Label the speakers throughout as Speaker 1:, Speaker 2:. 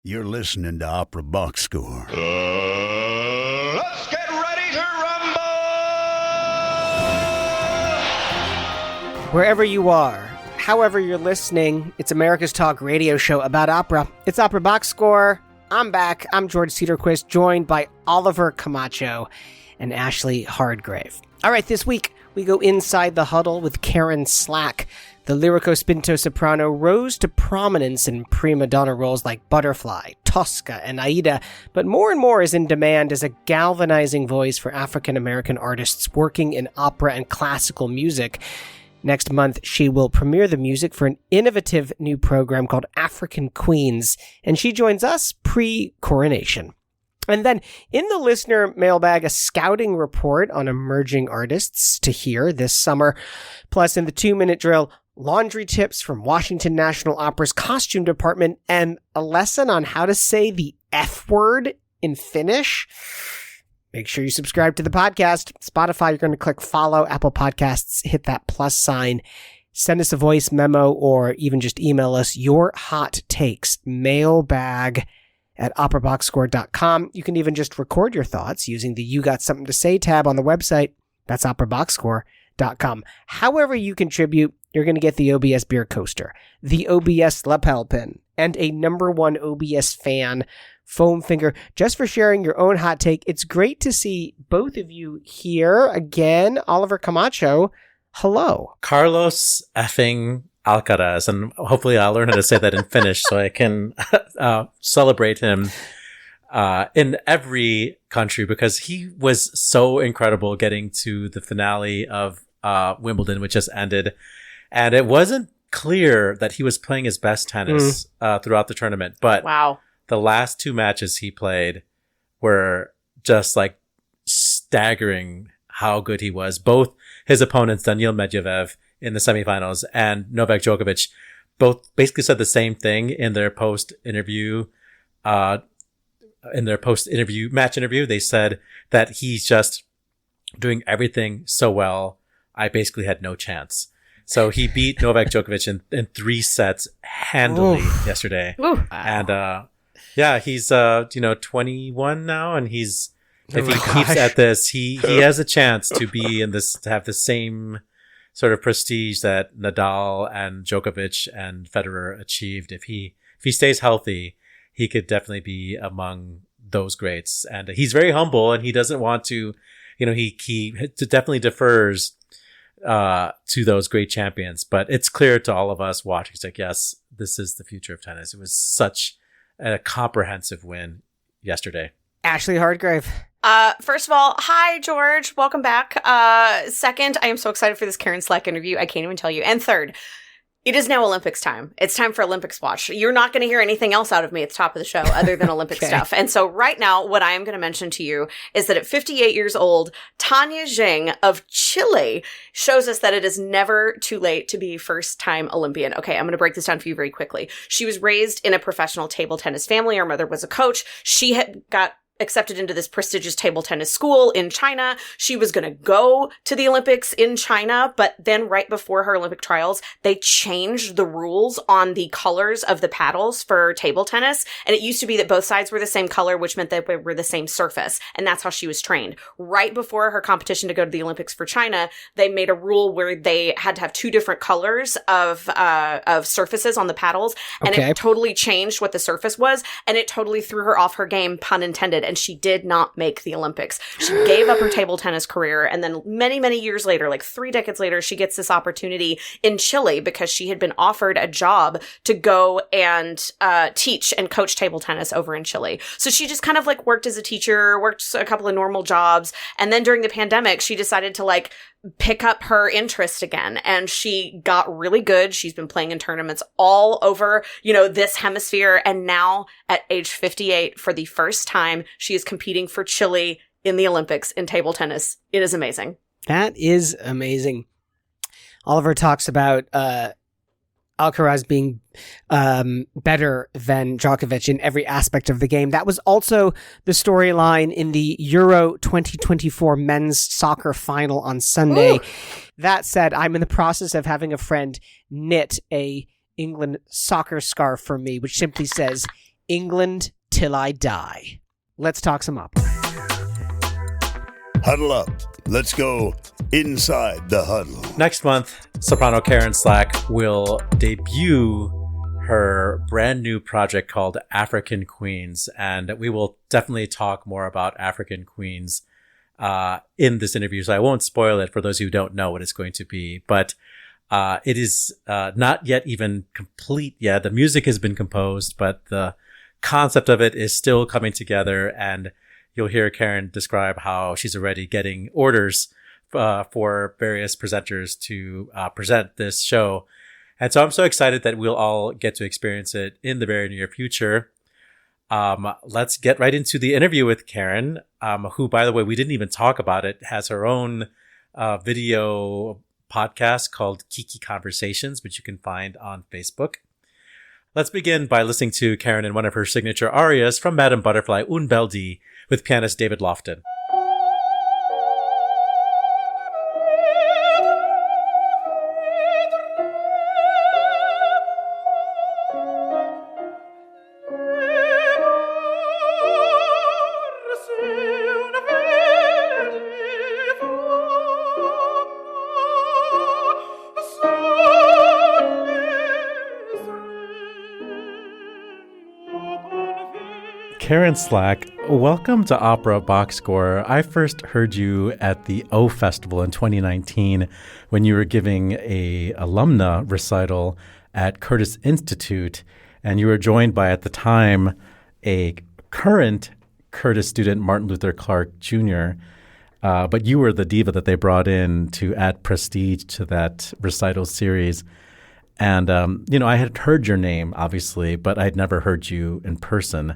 Speaker 1: You're listening to Opera Box Score.
Speaker 2: Let's get ready to rumble!
Speaker 3: Wherever you are, however you're listening, it's America's talk radio show about opera. It's Opera Box Score. I'm back. I'm George Cedarquist, joined by Oliver Camacho and Ashley Hardgrave. All right, this week we go inside the huddle with Karen Slack. The lirico-spinto soprano rose to prominence in prima donna roles like Butterfly, Tosca, and Aida, but more and more is in demand as a galvanizing voice for African-American artists working in opera and classical music. Next month, she will premiere the music for an innovative new program called African Queens, and she joins us pre-Coronation. And then in the listener mailbag, a scouting report on emerging artists to hear this summer. Plus, in the 2-minute drill, laundry tips from Washington National Opera's costume department and a lesson on how to say the F word in Finnish. Make sure you subscribe to the podcast. Spotify, you're going to click follow. Apple Podcasts, hit that plus sign. Send us a voice memo or even just email us your hot takes. Mailbag@operaboxscore.com. You can even just record your thoughts using the You Got Something to Say tab on the website. That's operaboxscore.com. However you contribute, you're going to get the OBS beer coaster, the OBS lapel pin, and a #1 OBS fan foam finger just for sharing your own hot take. It's great to see both of you here again. Oliver Camacho, hello.
Speaker 4: Carlos effing Alcaraz, and hopefully I'll learn how to say that in Finnish so I can celebrate him in every country, because he was so incredible getting to the finale of Wimbledon, which just ended. And it wasn't clear that he was playing his best tennis throughout the tournament. But
Speaker 5: wow,
Speaker 4: the last 2 matches he played were just like staggering how good he was. Both his opponents, Daniil Medvedev in the semifinals and Novak Djokovic, both basically said the same thing in their post-interview match interview. They said that he's just doing everything so well. I basically had no chance. So he beat Novak Djokovic in 3 sets handily yesterday.
Speaker 5: Ooh.
Speaker 4: And he's 21 now, and if he keeps at this, he has a chance to be in this, to have the same sort of prestige that Nadal and Djokovic and Federer achieved. If he stays healthy, he could definitely be among those greats. And he's very humble, and he doesn't want to, he definitely defers to those great champions. But it's clear to all of us watching, it's like, yes, this is the future of tennis. It was such a comprehensive win yesterday.
Speaker 3: Ashley Hardgrave.
Speaker 5: First of all, hi, George. Welcome back. Second, I am so excited for this Karen Slack interview. I can't even tell you. And third, it is now Olympics time. It's time for Olympics watch. You're not going to hear anything else out of me at the top of the show other than Olympic stuff. And so right now, what I am going to mention to you is that at 58 years old, Tanya Zheng of Chile shows us that it is never too late to be first-time Olympian. Okay, I'm going to break this down for you very quickly. She was raised in a professional table tennis family. Her mother was a coach. She had got accepted into this prestigious table tennis school in China. She was going to go to the Olympics in China, but then right before her Olympic trials, they changed the rules on the colors of the paddles for table tennis. And it used to be that both sides were the same color, which meant that they were the same surface. And that's how she was trained. Right before her competition to go to the Olympics for China, they made a rule where they had to have 2 different colors of surfaces on the paddles. And it totally changed what the surface was. And it totally threw her off her game, pun intended. And she did not make the Olympics. She gave up her table tennis career. And then many, many years later, like 3 decades later, she gets this opportunity in Chile because she had been offered a job to go and teach and coach table tennis over in Chile. So she just kind of like worked as a teacher, worked a couple of normal jobs. And then during the pandemic, she decided to like pick up her interest again. And she got really good. She's been playing in tournaments all over, this hemisphere. And now at age 58, for the first time, she is competing for Chile in the Olympics in table tennis. It is amazing.
Speaker 3: That is amazing. Oliver talks about Alcaraz being better than Djokovic in every aspect of the game. That was also the storyline in the Euro 2024 men's soccer final on Sunday. Ooh. That said, I'm in the process of having a friend knit a England soccer scarf for me, which simply says England Till I Die. Let's talk some opera.
Speaker 1: Huddle up. Let's go inside the huddle.
Speaker 4: Next month, soprano Karen Slack will debut her brand new project called African Queens, and we will definitely talk more about African Queens in this interview, so I won't spoil it for those who don't know what it's going to be. But it is not yet even complete yet. The music has been composed, but the concept of it is still coming together, and you'll hear Karen describe how she's already getting orders for various presenters to present this show. And so I'm so excited that we'll all get to experience it in the very near future. Let's get right into the interview with Karen, who, by the way, we didn't even talk about it, has her own video podcast called Kiki Conversations, which you can find on Facebook. Let's begin by listening to Karen in one of her signature arias from Madame Butterfly, Un Bel Dì, with pianist David Lofton. Karen Slack, welcome to Opera Box Score. I first heard you at the O Festival in 2019 when you were giving a alumna recital at Curtis Institute, and you were joined by, at the time, a current Curtis student, Martin Luther Clark Jr., but you were the diva that they brought in to add prestige to that recital series. And, I had heard your name, obviously, but I'd never heard you in person.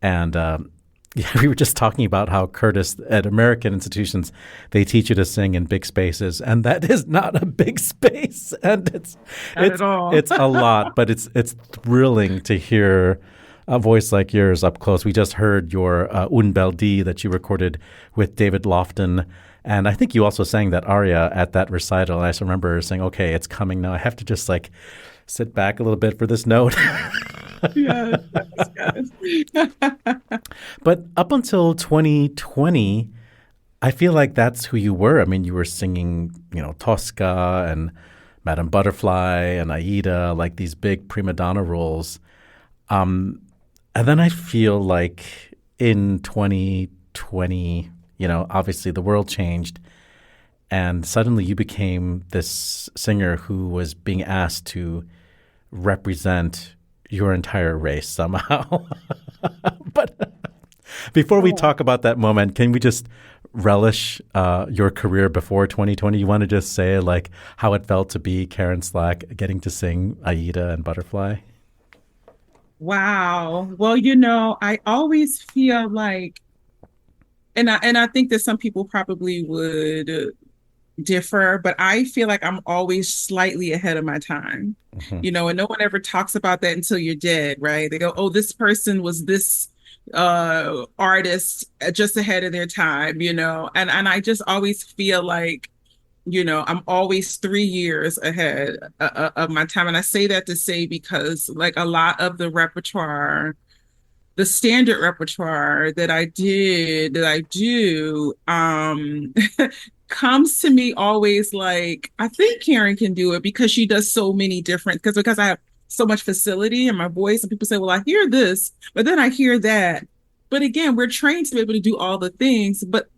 Speaker 4: And we were just talking about how Curtis, at American institutions, they teach you to sing in big spaces, and that is not a big space, and it's a lot, but it's thrilling to hear a voice like yours up close. We just heard your Un Bel Dì that you recorded with David Lofton, and I think you also sang that aria at that recital. And I just remember saying, "Okay, it's coming now. I have to just sit back a little bit for this note."
Speaker 6: Yes.
Speaker 4: But up until 2020, I feel like that's who you were. I mean, you were singing, Tosca and Madame Butterfly and Aida, like these big prima donna roles. And then I feel like in 2020, obviously the world changed, and suddenly you became this singer who was being asked to represent your entire race somehow. But before we talk about that moment, can we just relish your career before 2020? You want to just say how it felt to be Karen Slack getting to sing Aida and Butterfly?
Speaker 6: Wow. Well, I always feel like, and I think that some people probably would differ, but I feel like I'm always slightly ahead of my time. Mm-hmm. And no one ever talks about that until you're dead, right? They go, "Oh, this person was this artist just ahead of their time," and I just always feel like, I'm always 3 years ahead of my time. And I say that to say, because a lot of the repertoire, the standard repertoire that I do, comes to me always I think Karen can do it, because she does so many different, because I have so much facility in my voice, and people say, "Well, I hear this, but then I hear that." But again, we're trained to be able to do all the things, but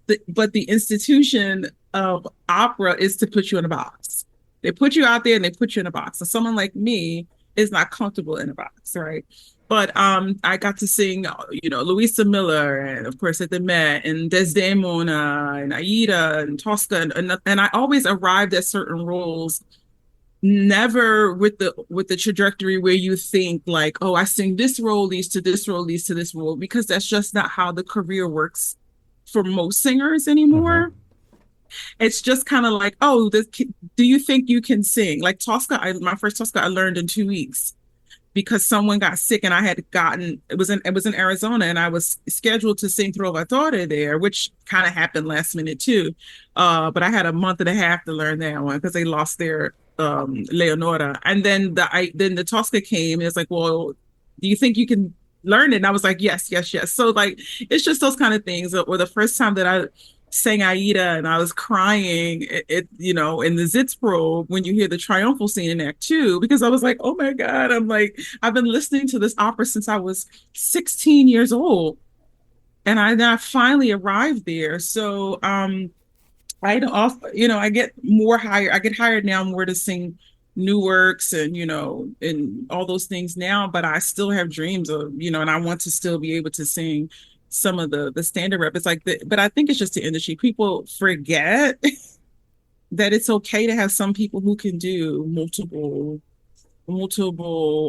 Speaker 6: the institution of opera is to put you in a box. They put you out there and they put you in a box. So someone like me is not comfortable in a box, right? But I got to sing, Louisa Miller, and of course at the Met, and Desdemona, and Aida, and Tosca, and I always arrived at certain roles, never with the trajectory where you think "Oh, I sing this role leads to this role leads to this role," because that's just not how the career works for most singers anymore. Mm-hmm. It's just kind of "Oh, do you think you can sing?" Tosca, my first Tosca I learned in 2 weeks, because someone got sick, and I had it was in Arizona, and I was scheduled to sing Trovatore there, which kind of happened last minute too. But I had a month and a half to learn that one, because they lost their Leonora. And then the Tosca came, and it's well, do you think you can learn it? And I was like, yes, yes, yes. So like, it's just those kind of things. Or the first time that I sang Aida and I was crying, in the Sitzprobe when you hear the triumphal scene in Act Two, because I was like, oh my God, I'm like, I've been listening to this opera since I was 16 years old. And I finally arrived there. So I get I get hired now more to sing new works and all those things now, but I still have dreams of, and I want to still be able to sing some of the standard rep. It's like but I think it's just the industry. People forget that it's okay to have some people who can do multiple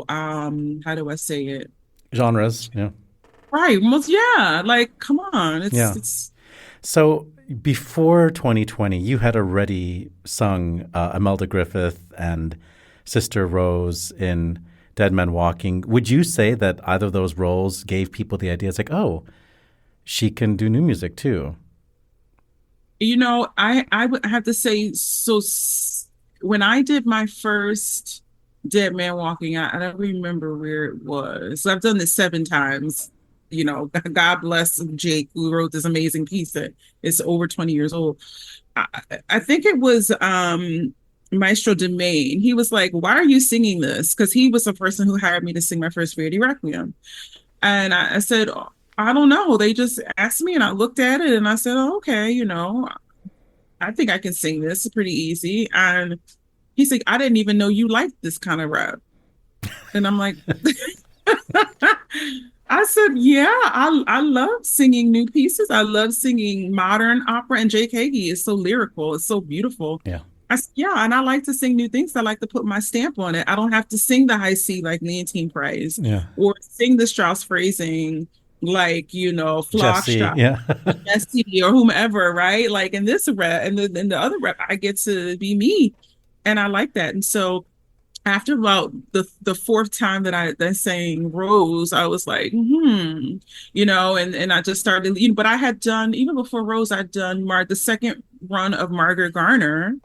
Speaker 6: how do I say it?
Speaker 4: Genres, yeah.
Speaker 6: Right. Yeah. Like, come on. It's
Speaker 4: so before 2020, you had already sung Imelda Griffith and Sister Rose in Dead Man Walking. Would you say that either of those roles gave people the idea? It's like, oh, she can do new music too.
Speaker 6: I would have to say, so when I did my first Dead Man Walking, I don't remember where it was. So I've done this 7 times. God bless Jake, who wrote this amazing piece that is over 20 years old. I think it was Maestro Domain. He was like, why are you singing this? Because he was the person who hired me to sing my first Verdi Requiem. And I said, I don't know. They just asked me and I looked at it and I said, oh, okay, I think I can sing this. It's pretty easy. And he's like, I didn't even know you liked this kind of rap. And I'm like, I said, yeah, I love singing new pieces. I love singing modern opera, and Jake Hagee is so lyrical. It's so beautiful.
Speaker 4: Yeah.
Speaker 6: And I like to sing new things. I like to put my stamp on it. I don't have to sing the high C like Leontine Price, or sing the Strauss phrasing like, Flockstraw, Jesse, or whomever, right? Like in this rep and the other rep, I get to be me. And I like that. And so after about the 4th time that I sang Rose, I was like, and I just started, but I had done, even before Rose, I'd done the second run of Margaret Garner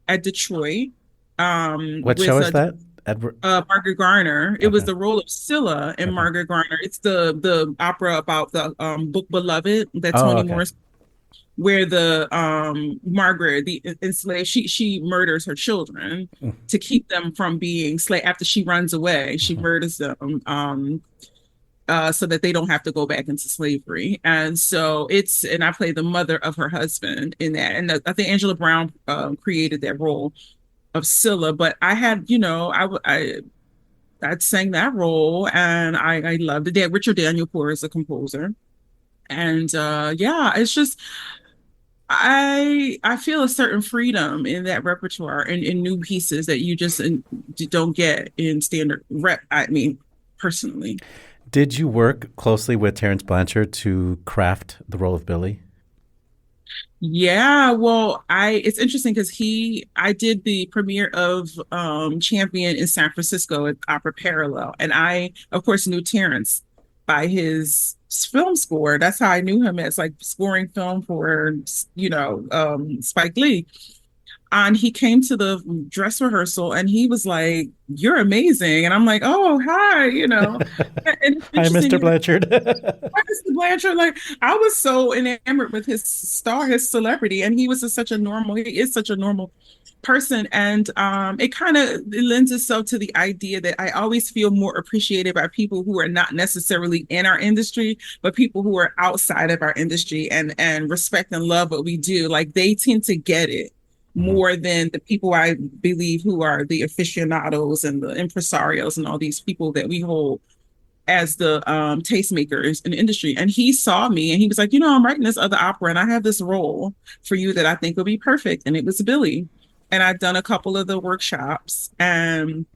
Speaker 6: at Detroit.
Speaker 4: What show is that?
Speaker 6: Margaret Garner. It was the role of Scylla in Margaret Garner. It's the opera about the book Beloved that Toni Morris, where the Margaret, the enslaved, she murders her children to keep them from being slave. After she runs away, she murders them so that they don't have to go back into slavery. And so and I play the mother of her husband in that. And I think Angela Brown created that role of Scylla. But I had, I sang that role and I loved it. Richard Danielpour is a composer. And it's just, I feel a certain freedom in that repertoire and in new pieces that you just don't get in standard rep. I mean, personally.
Speaker 4: Did you work closely with Terence Blanchard to craft the role of Billy?
Speaker 6: Yeah, well, it's interesting because I did the premiere of Champion in San Francisco at Opera Parallel, and I, of course, knew Terence by his film score. That's how I knew him, as like scoring film for Spike Lee. And he came to the dress rehearsal and he was like, "You're amazing." And I'm like, "Oh, hi," And
Speaker 4: hi, Mr. Blanchard.
Speaker 6: Hi, Mr. Blanchard. Like, I was so enamored with his celebrity, and he is such a normal person. And it lends itself to the idea that I always feel more appreciated by people who are not necessarily in our industry, but people who are outside of our industry and respect and love what we do. Like, they tend to get it more than the people I believe who are the aficionados and the impresarios and all these people that we hold as the tastemakers in the industry. And he saw me and he was like, I'm writing this other opera and I have this role for you that I think will be perfect. And it was Billy. And I'd done a couple of the workshops and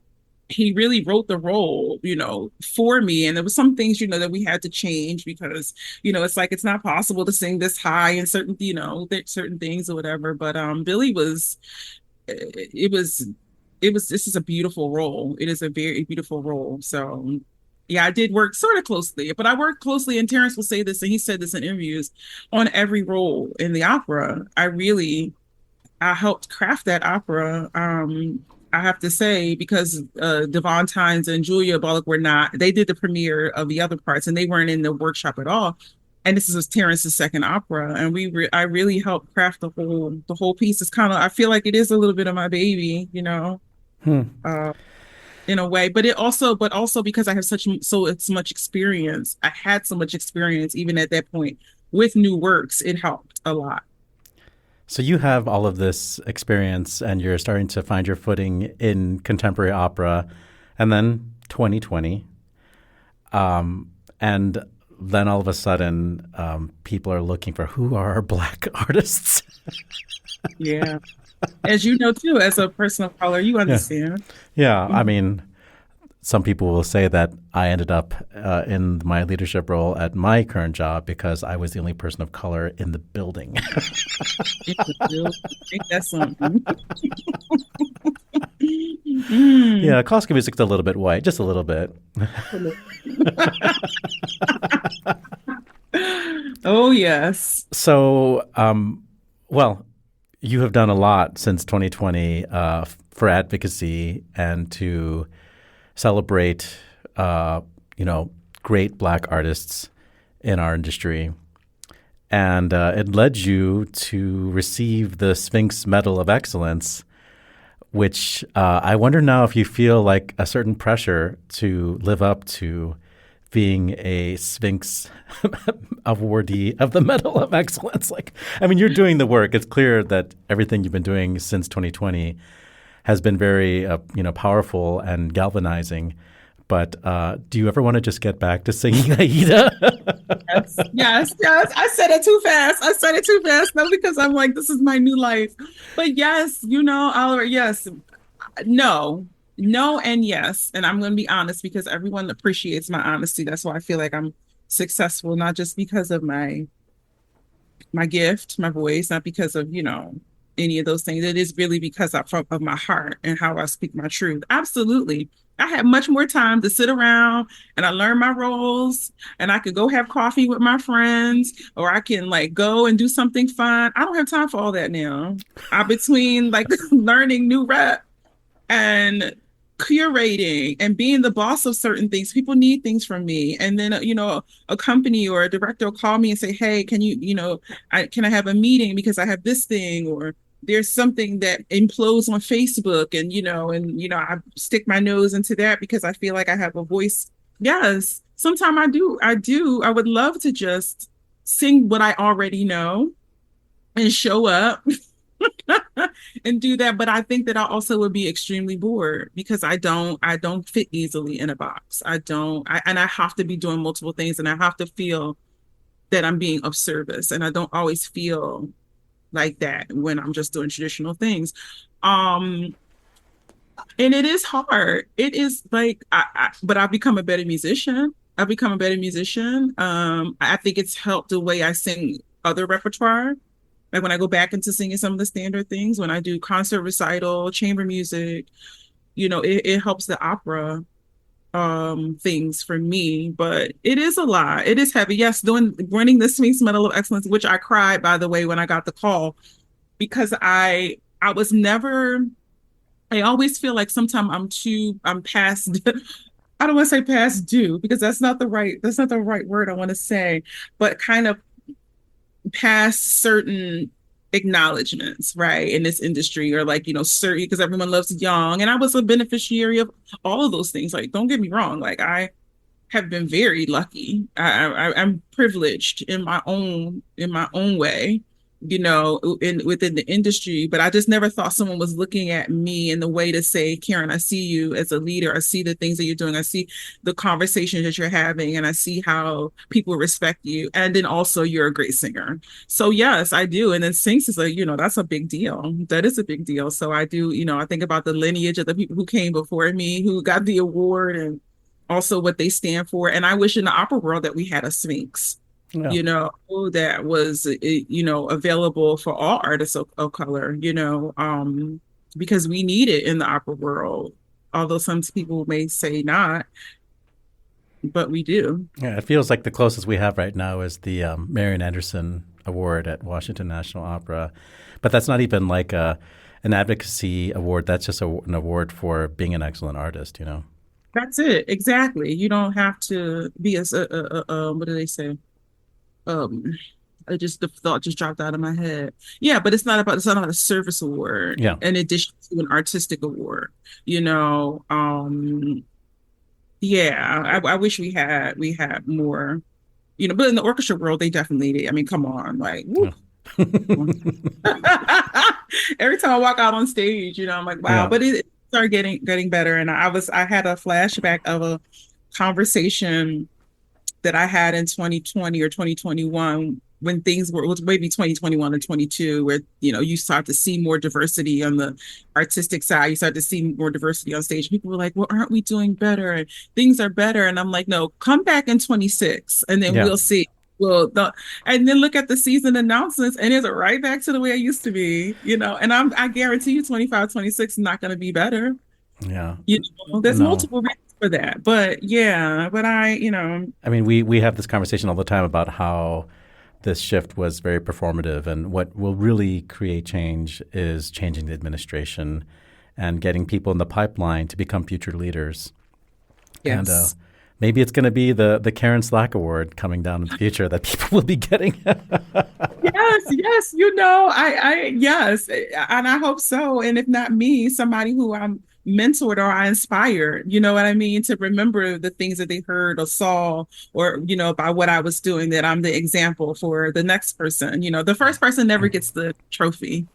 Speaker 6: he really wrote the role, for me. And there was some things, that we had to change because, it's like, it's not possible to sing this high and certain things or whatever. But Billy this is a beautiful role. It is a very beautiful role. So yeah, I did work sort of closely, but I worked closely, and Terence will say this, and he said this in interviews, on every role in the opera. I helped craft that opera. I have to say, because Devon Tynes and Julia Bullock they did the premiere of the other parts and they weren't in the workshop at all. And this is Terrence's second opera. And I really helped craft the whole piece. It's kind of, I feel like it is a little bit of my baby, in a way, but also because I have so much experience. I had so much experience even at that point with new works. It helped a lot.
Speaker 4: So you have all of this experience and you're starting to find your footing in contemporary opera, and then 2020. And then all of a sudden, people are looking for who are our Black artists.
Speaker 6: Yeah. As you know, too, as a person of color, you understand.
Speaker 4: Yeah. I mean, some people will say that I ended up in my leadership role at my current job because I was the only person of color in the building.
Speaker 6: I think that's something.
Speaker 4: Yeah, classical music's a little bit white, just a little bit.
Speaker 6: Oh, yes.
Speaker 4: So, well, you have done a lot since 2020 for advocacy and to celebrate, great Black artists in our industry. And it led you to receive the Sphinx Medal of Excellence, which I wonder now if you feel like a certain pressure to live up to being a Sphinx awardee of the Medal of Excellence. You're doing the work. It's clear that everything you've been doing since 2020 has been very, powerful and galvanizing. But do you ever want to just get back to singing Aida?
Speaker 6: Yes. I said it too fast. Not because I'm like, this is my new life. But yes, Oliver, yes. No and yes. And I'm going to be honest because everyone appreciates my honesty. That's why I feel like I'm successful, not just because of my gift, my voice, not because of, any of those things. It is really because of my heart and how I speak my truth. Absolutely. I had much more time to sit around and I learned my roles and I could go have coffee with my friends or I can go and do something fun. I don't have time for all that now. I'm between learning new rep and curating and being the boss of certain things. People need things from me. And then, a company or a director will call me and say, hey, can can I have a meeting because I have this thing, or there's something that implodes on Facebook and I stick my nose into that because I feel like I have a voice. Yes, sometimes I do. I would love to just sing what I already know and show up and do that. But I think that I also would be extremely bored because I don't fit easily in a box. I have to be doing multiple things and I have to feel that I'm being of service. And I don't always feel like that when I'm just doing traditional things. And it is hard. It is but I've become a better musician. I think it's helped the way I sing other repertoire. Like when I go back into singing some of the standard things, when I do concert recital, chamber music, it helps the opera things for me. But it is a lot. It is heavy. Yes, winning the Sphinx Medal of Excellence, which I cried, by the way, when I got the call, because I was never. I always feel like sometimes I'm past. I don't want to say past due because that's not the right word I want to say, but kind of past certain acknowledgments, right, in this industry, or certain, because everyone loves young, and I was a beneficiary of all of those things. Don't get me wrong, I have been very lucky. I'm privileged in my own way, within the industry, but I just never thought someone was looking at me in the way to say, Karen, I see you as a leader. I see the things that you're doing. I see the conversations that you're having, and I see how people respect you. And then also you're a great singer. So yes, I do. And then Sphinx is that's a big deal. That is a big deal. So I do, I think about the lineage of the people who came before me, who got the award, and also what they stand for. And I wish in the opera world that we had a Sphinx. Yeah. That was, available for all artists of color, because we need it in the opera world, although some people may say not, but we do.
Speaker 4: Yeah, it feels like the closest we have right now is the Marian Anderson Award at Washington National Opera, but that's not even like an advocacy award. That's just an award for being an excellent artist, you know?
Speaker 6: That's it. Exactly. You don't have to be what do they say? The thought just dropped out of my head. Yeah, but it's not about a service award.
Speaker 4: Yeah.
Speaker 6: In addition to an artistic award, you know. Yeah, I wish we had more, you know, but in the orchestra world, they definitely, I mean, come on, like, woo. Every time I walk out on stage, you know, I'm like, wow,
Speaker 4: Yeah.
Speaker 6: but it started getting better. And I had a flashback of a conversation that I had in 2020 or 2021 when things were, it was maybe 2021 or 22, where, you know, you start to see more diversity on the artistic side. You start to see more diversity on stage. People were like, well, aren't we doing better? And things are better. And I'm like, no, come back in 26 and then we'll see. Well, and then look at the season announcements and it's right back to the way it used to be, you know, and I guarantee you 25, 26 is not going to be better.
Speaker 4: Yeah.
Speaker 6: You know, there's multiple reasons for that, but yeah, but you know.
Speaker 4: I mean, we have this conversation all the time about how this shift was very performative, and what will really create change is changing the administration and getting people in the pipeline to become future leaders.
Speaker 6: Yes.
Speaker 4: And maybe it's going to be the Karen Slack Award coming down in the future that people will be getting.
Speaker 6: Yes, you know, yes, and I hope so. And if not me, somebody who I'm mentored or I inspired, you know what I mean, to remember the things that they heard or saw, or, you know, by what I was doing, that I'm the example for the next person. You know, the first person never gets the trophy.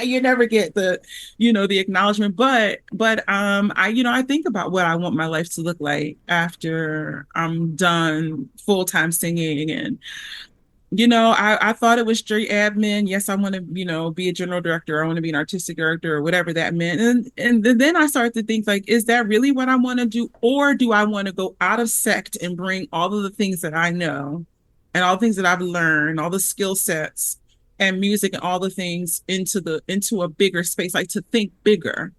Speaker 6: You never get the, you know, the acknowledgement. But I think about what I want my life to look like after I'm done full-time singing. And you know, I thought it was straight admin. Yes, I want to, you know, be a general director. I want to be an artistic director, or whatever that meant. And then I started to think, like, is that really what I want to do? Or do I want to go out of sect and bring all of the things that I know and all the things that I've learned, all the skill sets and music and all the things into a bigger space, like to think bigger,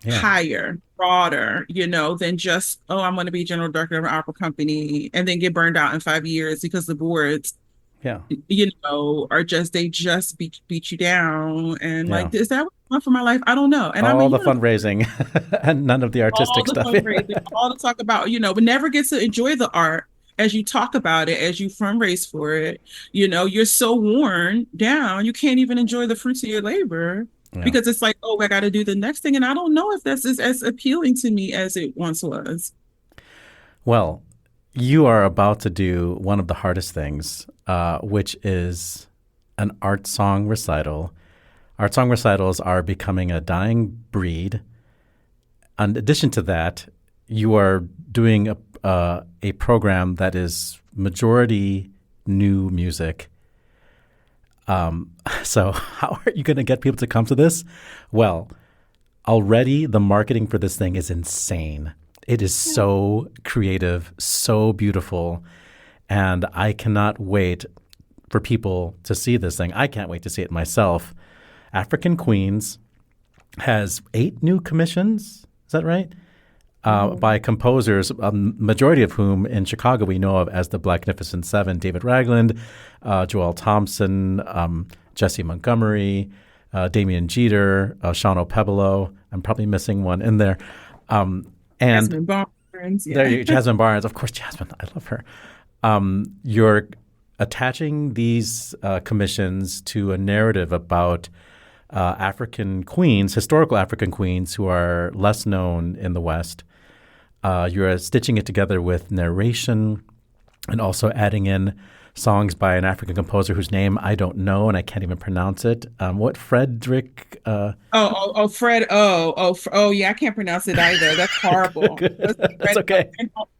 Speaker 6: higher, broader, you know, than just, oh, I'm going to be general director of an opera company and then get burned out in 5 years because the boards, you know, they just beat you down. And like, is that what I want for my life? I don't know. And
Speaker 4: all the fundraising and none of the artistic stuff.
Speaker 6: All the talk about, you know, but never get to enjoy the art as you talk about it, as you fundraise for it. You know, you're so worn down, you can't even enjoy the fruits of your labor because it's like, oh, I got to do the next thing. And I don't know if that's as appealing to me as it once was.
Speaker 4: Well, you are about to do one of the hardest things, which is an art song recital. Art song recitals are becoming a dying breed. In addition to that, you are doing a program that is majority new music. So how are you going to get people to come to this? Well, already the marketing for this thing is insane. It is so creative, so beautiful, and I cannot wait for people to see this thing. I can't wait to see it myself. African Queens has 8 new commissions. Is that right? By composers, majority of whom in Chicago we know of as the Blacknificent Seven: David Ragland, Joel Thompson, Jesse Montgomery, Damian Jeter, Sean O'Pebolo. I'm probably missing one in there. And
Speaker 6: Jasmine Barnes,
Speaker 4: Jasmine Barnes, of course, Jasmine, I love her. You're attaching these commissions to a narrative about African queens, historical African queens who are less known in the West. You're stitching it together with narration and also adding in songs by an African composer whose name I don't know and I can't even pronounce it. Frederick?
Speaker 6: Fred. Yeah, I can't pronounce it either. That's horrible.
Speaker 4: That's okay.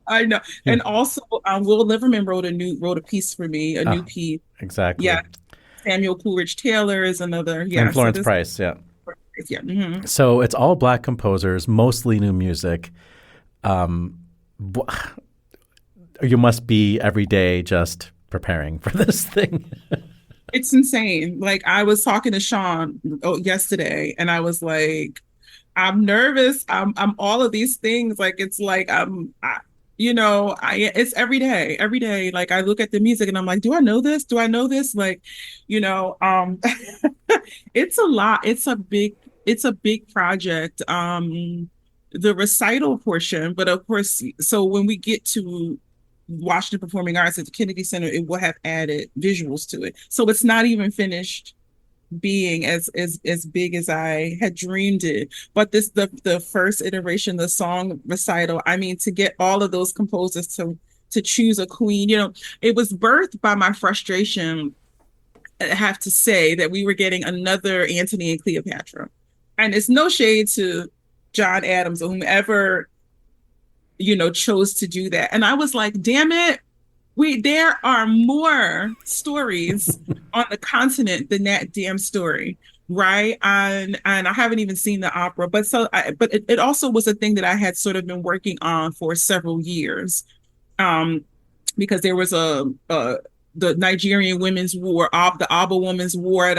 Speaker 6: I know. And also, Will Liverman wrote a piece for me, a new piece.
Speaker 4: Exactly.
Speaker 6: Yeah. Samuel Coleridge Taylor is another. Yeah.
Speaker 4: And Florence Price. Yeah.
Speaker 6: Yeah. Mm-hmm.
Speaker 4: So it's all Black composers, mostly new music. You must be every day just preparing for this thing.
Speaker 6: It's insane. Like, I was talking to Sean yesterday, and I was like, I'm nervous. I'm all of these things. Like, it's like it's every day. Like, I look at the music and I'm like, do I know this? Like, you know, it's a lot. It's a big it's a big project. The recital portion, but of course, so when we get to Washington Performing Arts at the Kennedy Center, it will have added visuals to it. So it's not even finished being as big as I had dreamed it. But this the first iteration, the song recital, I mean, to get all of those composers to choose a queen, it was birthed by my frustration, I have to say, that we were getting another Antony and Cleopatra. And it's no shade to John Adams or whomever, chose to do that. And I was like, damn it, there are more stories on the continent than that damn story, right? And I haven't even seen the opera, but it also was a thing that I had sort of been working on for several years, because there was the Nigerian Women's War, the Aba Women's War,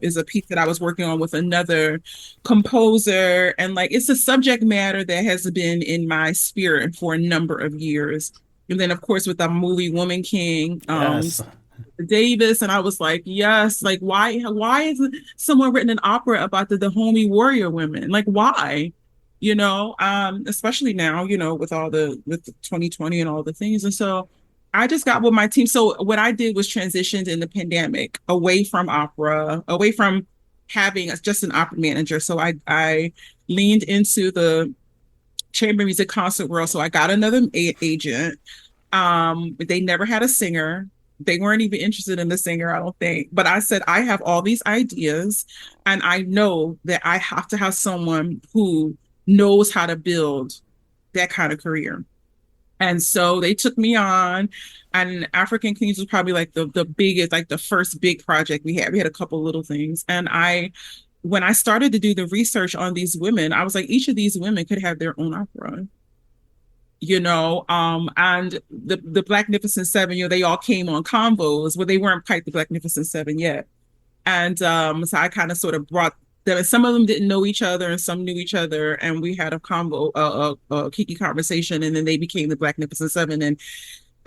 Speaker 6: is a piece that I was working on with another composer, and like it's a subject matter that has been in my spirit for a number of years. And then, of course, with the movie Woman King,
Speaker 4: Yes.
Speaker 6: Davis, and I was like, yes, like why hasn't someone written an opera about the Dahomey warrior women? Like why? Especially now, with 2020 and all the things. And so I just got with my team. So what I did was transitioned in the pandemic away from opera, away from having just an opera manager. So I leaned into the chamber music concert world. So I got another agent. They never had a singer. They weren't even interested in the singer, I don't think. But I said, I have all these ideas, and I know that I have to have someone who knows how to build that kind of career. And so they took me on, and African Queens was probably like the biggest, like the first big project we had. We had a couple little things. And when I started to do the research on these women, I was like, each of these women could have their own opera, and the Blacknificent Seven, they all came on convos, but they weren't quite the Blacknificent Seven yet. And so I kind of sort of brought them, and some of them didn't know each other and some knew each other. And we had a kiki conversation, and then they became the Blacknificent Seven. And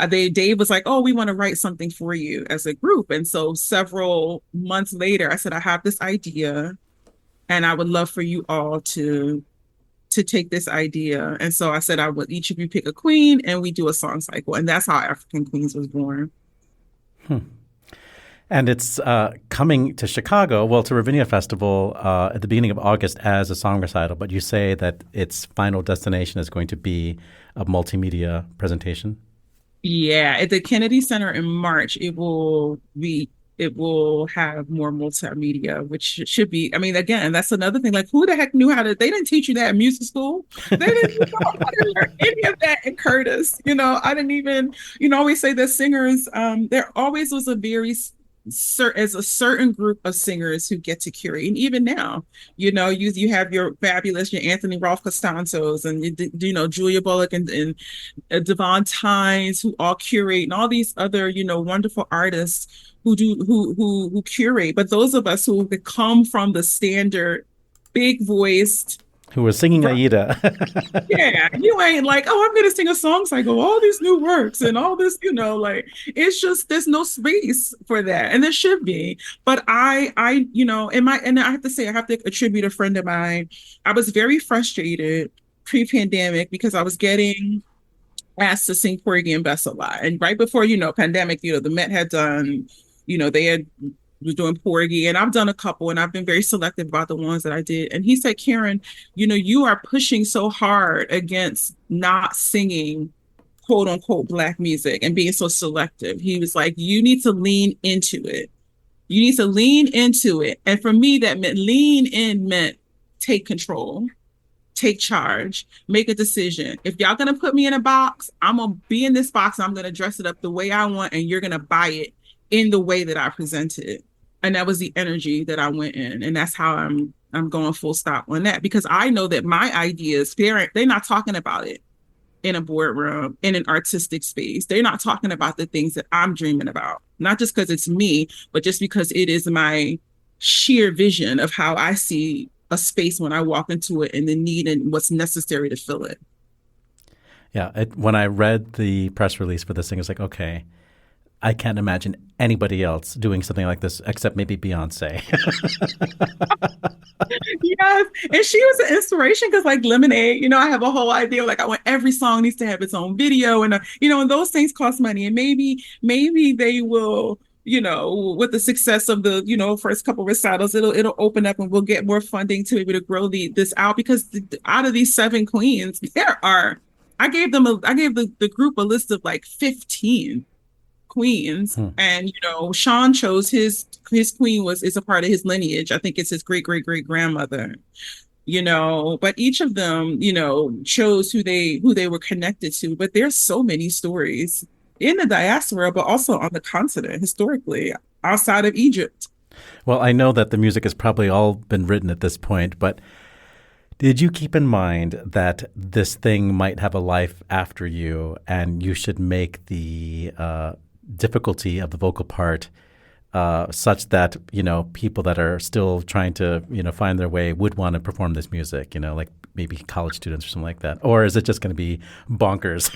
Speaker 6: Dave was like, oh, we want to write something for you as a group. And so several months later, I said, I have this idea, and I would love for you all to take this idea. And so I said, I would each of you pick a queen, and we do a song cycle. And that's how African Queens was born.
Speaker 4: And it's coming to Chicago, well, to Ravinia Festival at the beginning of August as a song recital. But you say that its final destination is going to be a multimedia presentation? Yeah,
Speaker 6: at the Kennedy Center in March, it will have more multimedia, which should be, I mean, again, that's another thing. Like, who the heck knew they didn't teach you that in music school. I didn't learn any of that in Curtis. I didn't even, always say that singers, there always was a certain group of singers who get to curate. And even now, you have your fabulous, your Anthony Rolfe Costanzos, and Julia Bullock and Devon Tynes, who all curate, and all these other, wonderful artists who curate. But those of us who come from the standard big voiced,
Speaker 4: who was singing Aida.
Speaker 6: Yeah, you ain't like, oh, I'm going to sing a song cycle, all these new works and all this, it's just, there's no space for that. And there should be. But and I have to say, I have to attribute a friend of mine. I was very frustrated pre-pandemic because I was getting asked to sing Porgy and Bess a lot. And right before, pandemic, the Met had done, they was doing Porgy, and I've done a couple, and I've been very selective about the ones that I did. And he said, Karen, you are pushing so hard against not singing quote unquote Black music and being so selective. He was like, you need to lean into it. You need to lean into it. And for me, that meant meant take control, take charge, make a decision. If y'all gonna put me in a box, I'm gonna be in this box, and I'm gonna dress it up the way I want, and you're gonna buy it in the way that I presented it. And that was the energy that I went in. And that's how I'm going full stop on that, because I know that my ideas, they're not talking about it in a boardroom, in an artistic space. They're not talking about the things that I'm dreaming about, not just because it's me, but just because it is my sheer vision of how I see a space when I walk into it, and the need and what's necessary to fill it.
Speaker 4: Yeah. When I read the press release for this thing, it's like, okay, I can't imagine anybody else doing something like this except maybe Beyonce.
Speaker 6: Yes, and she was an inspiration because, like Lemonade, I have a whole idea. Like, I want every song needs to have its own video, and and those things cost money. And maybe they will, with the success of the, first couple recitals, it'll open up, and we'll get more funding to be able to grow this out. Because out of these 7 queens, I gave the group a list of like 15 queens, and Sean chose his queen is a part of his lineage. I think it's his great grandmother. But each of them chose who they were connected to. But there's so many stories in the diaspora, but also on the continent historically outside of Egypt.
Speaker 4: Well, I know that the music has probably all been written at this point, but did you keep in mind that this thing might have a life after you, and you should make the difficulty of the vocal part such that people that are still trying to find their way would want to perform this music, like maybe college students or something like that? Or is it just going to be bonkers?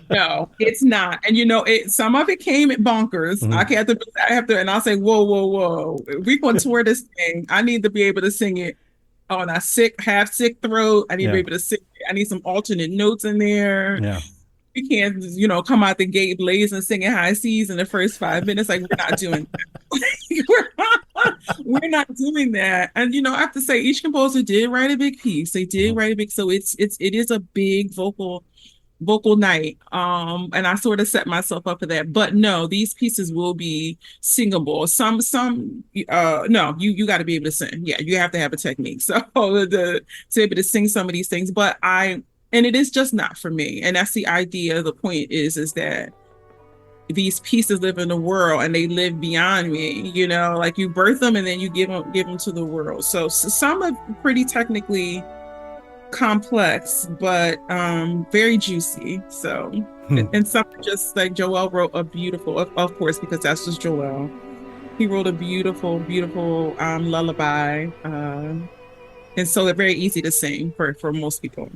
Speaker 6: No, it's not. And some of it came at bonkers. I have to, and I'll say, whoa. If we going to tour this thing, I need to be able to sing it on a half sick throat. I need to be able to sing it. I need some alternate notes in there.
Speaker 4: Yeah.
Speaker 6: We can't, come out the gate blazing, singing high seas in the first 5 minutes. Like, we're not doing that. We're not doing that. And I have to say, each composer did write a big piece. They did write a big, so it is a big vocal night. And I sort of set myself up for that. But no, these pieces will be singable. No, you got to be able to sing. Yeah, you have to have a technique. So to be able to sing some of these things, and it is just not for me. And that's the idea. The point is that these pieces live in the world and they live beyond me, like you birth them and then you give them to the world. So some are pretty technically complex, but very juicy. So, and some just like Joel wrote a beautiful, of course, because that's just Joel. He wrote a beautiful lullaby. And so they're very easy to sing for most people.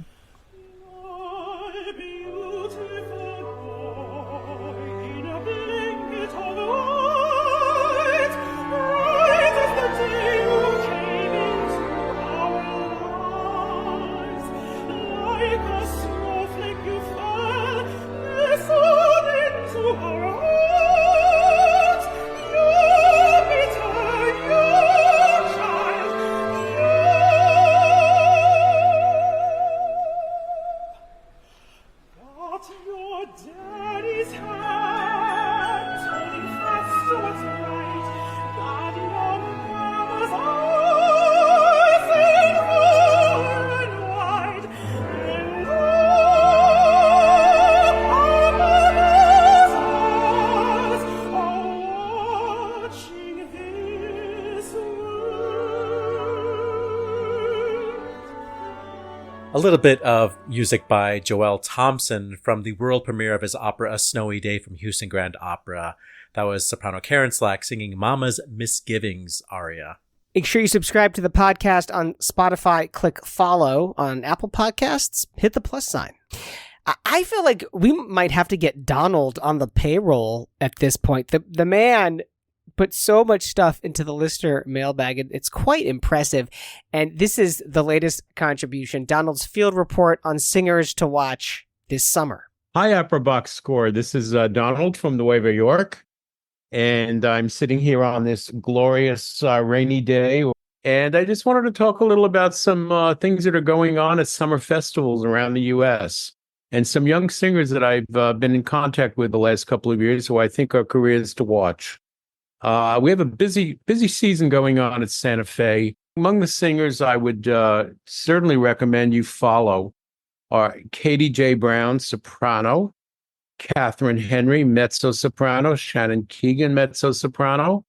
Speaker 4: A little bit of music by Joel Thompson from the world premiere of his opera A Snowy Day from Houston Grand Opera. That was soprano Karen Slack singing Mama's Misgivings aria.
Speaker 3: Make sure you subscribe to the podcast on Spotify, click follow on Apple Podcasts, hit the plus sign. I feel like we might have to get Donald on the payroll at this point. The man put so much stuff into the listener mailbag. It's quite impressive. And this is the latest contribution, Donald's field report on singers to watch this summer.
Speaker 7: Hi, operaboxscore. This is Donald from Nueva York. And I'm sitting here on this glorious rainy day. And I just wanted to talk a little about some things that are going on at summer festivals around the U.S. and some young singers that I've been in contact with the last couple of years who I think are careers to watch. We have a busy season going on at Santa Fe. Among the singers I would certainly recommend you follow are Katie J. Brown, soprano, Catherine Henry, mezzo-soprano, Shannon Keegan, mezzo-soprano,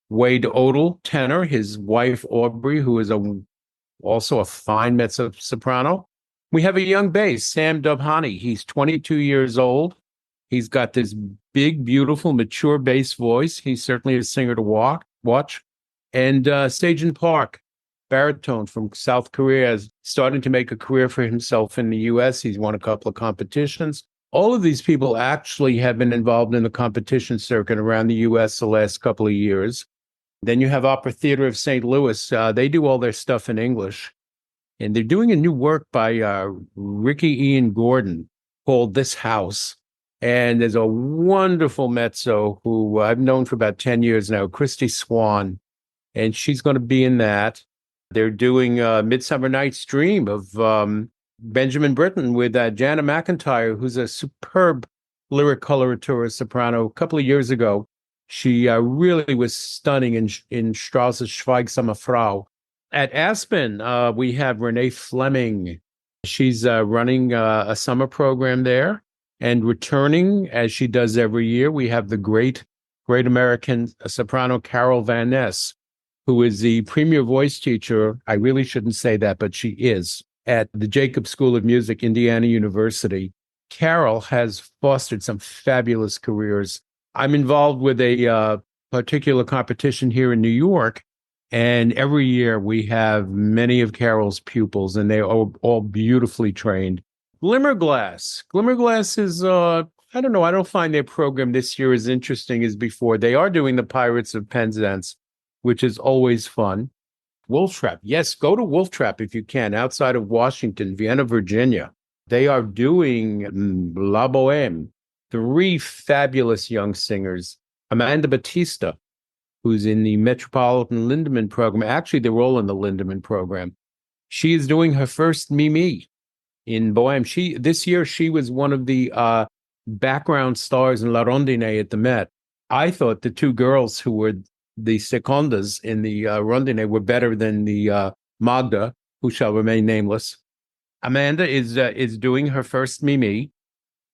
Speaker 7: Wade Odell, tenor, his wife Aubrey, who is also a fine mezzo-soprano. We have a young bass, Sam Dubhani. He's 22 years old. He's got this big, beautiful, mature bass voice. He's certainly a singer to watch. And Sejin Park, baritone from South Korea, is starting to make a career for himself in the U.S. He's won a couple of competitions. All of these people actually have been involved in the competition circuit around the U.S. the last couple of years. Then you have Opera Theater of St. Louis. They do all their stuff in English. And they're doing a new work by Ricky Ian Gordon called This House. And there's a wonderful mezzo who I've known for about 10 years now, Christy Swan. And she's going to be in that. They're doing Midsummer Night's Dream of Benjamin Britten with Jana McIntyre, who's a superb lyric coloratura soprano. A couple of years ago, she really was stunning in Strauss's Schweigsamer Frau. At Aspen, we have Renee Fleming. She's running a summer program there. And returning, as she does every year, we have the great American soprano Carol Van Ness, who is the premier voice teacher. I really shouldn't say that, but she is at the Jacobs School of Music, Indiana University. Carol has fostered some fabulous careers. I'm involved with a particular competition here in New York, and every year we have many of Carol's pupils, and they're all beautifully trained. Glimmerglass. Glimmerglass is, I don't know, I don't find their program this year as interesting as before. They are doing the Pirates of Penzance, which is always fun. Wolf Trap. Yes, go to Wolf Trap if you can, outside of Washington, Vienna, Virginia. They are doing La Boheme. 3 fabulous young singers. Amanda Batista, who's in the Metropolitan Lindemann program. Actually, they're all in the Lindemann program. She is doing her first Mimi in Boheme. This year, she was one of the background stars in La Rondine at the Met. I thought the 2 girls who were the secondas in the Rondine were better than the Magda, who shall remain nameless. Amanda is doing her first Mimi.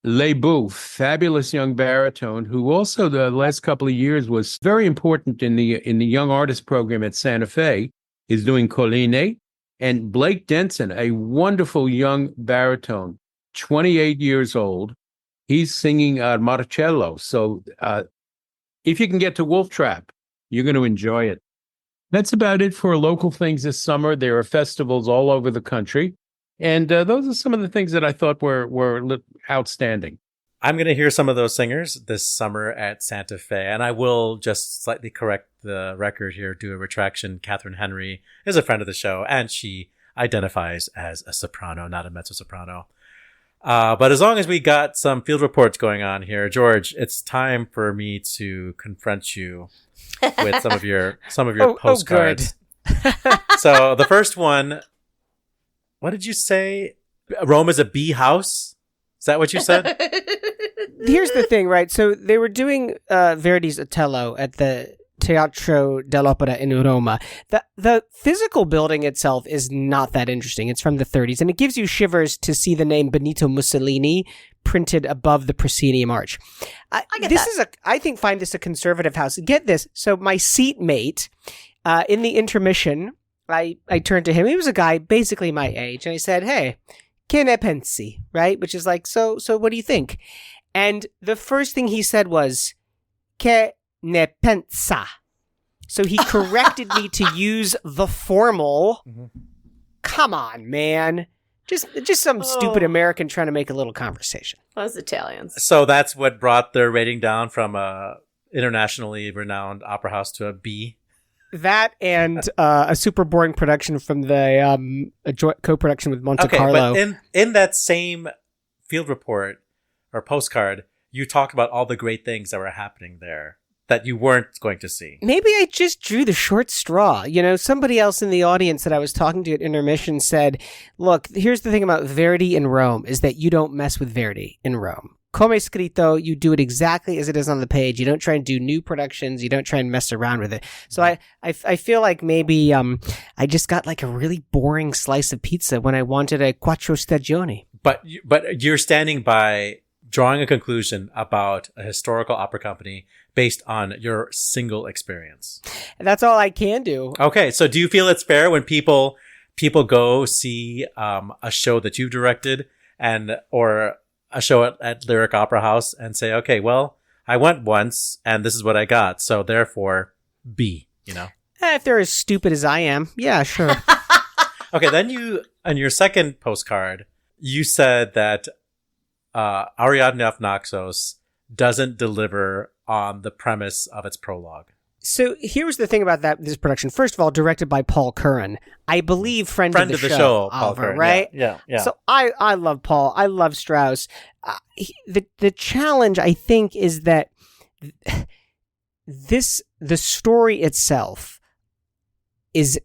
Speaker 7: Lebu, fabulous young baritone, who also the last couple of years was very important in the young artist program at Santa Fe, is doing Colline. And Blake Denson, a wonderful young baritone, 28 years old. He's singing Marcello. So if you can get to Wolf Trap, you're going to enjoy it. That's about it for local things this summer. There are festivals all over the country. And those are some of the things that I thought were outstanding.
Speaker 4: I'm going to hear some of those singers this summer at Santa Fe. And I will just slightly correct the record here, do a retraction. Catherine Henry is a friend of the show, and she identifies as a soprano, not a mezzo-soprano. But as long as we got some field reports going on here, George, it's time for me to confront you with some of your postcards. So the first one, what did you say? Rome is a bee house? Is that what you said?
Speaker 3: Here's the thing, right? So they were doing Verdi's Otello at the Teatro dell'Opera in Roma. The physical building itself is not that interesting. It's from the 30s, and it gives you shivers to see the name Benito Mussolini printed above the proscenium arch. I find this a conservative house. Get this. So my seatmate, in the intermission, I turned to him. He was a guy basically my age, and I said, "Hey, che ne pensi?" Right? Which is like, so what do you think? And the first thing he said was, "Che ne pensa?" So he corrected me to use the formal. Mm-hmm. Come on, man. Just some stupid American trying to make a little conversation.
Speaker 5: Those Italians.
Speaker 4: So that's what brought their rating down from a internationally renowned opera house to a B.
Speaker 3: That and a super boring production from the a joint co-production with Monte Carlo.
Speaker 4: But in that same field report or postcard, you talk about all the great things that were happening there that you weren't going to see.
Speaker 3: Maybe I just drew the short straw. You know, somebody else in the audience that I was talking to at intermission said, look, here's the thing about Verdi in Rome is that you don't mess with Verdi in Rome. Come scritto, you do it exactly as it is on the page. You don't try and do new productions. You don't try and mess around with it. So I feel like maybe I just got like a really boring slice of pizza when I wanted a quattro stagioni.
Speaker 4: But you're standing by drawing a conclusion about a historical opera company based on your single experience.
Speaker 3: That's all I can do.
Speaker 4: Okay, so do you feel it's fair when people go see a show that you've directed or a show at Lyric Opera House and say, okay, well, I went once and this is what I got, so therefore B, you know?
Speaker 3: If they're as stupid as I am, yeah, sure.
Speaker 4: Okay, then you, on your second postcard, you said that Ariadne of Naxos doesn't deliver on the premise of its prologue.
Speaker 3: So here's the thing about this production. First of all, directed by Paul Curran. I believe friend of the show,
Speaker 4: Paul
Speaker 3: Oliver,
Speaker 4: Curran,
Speaker 3: right?
Speaker 4: Yeah.
Speaker 3: So I love Paul. I love Strauss. The challenge, I think, is that the story itself is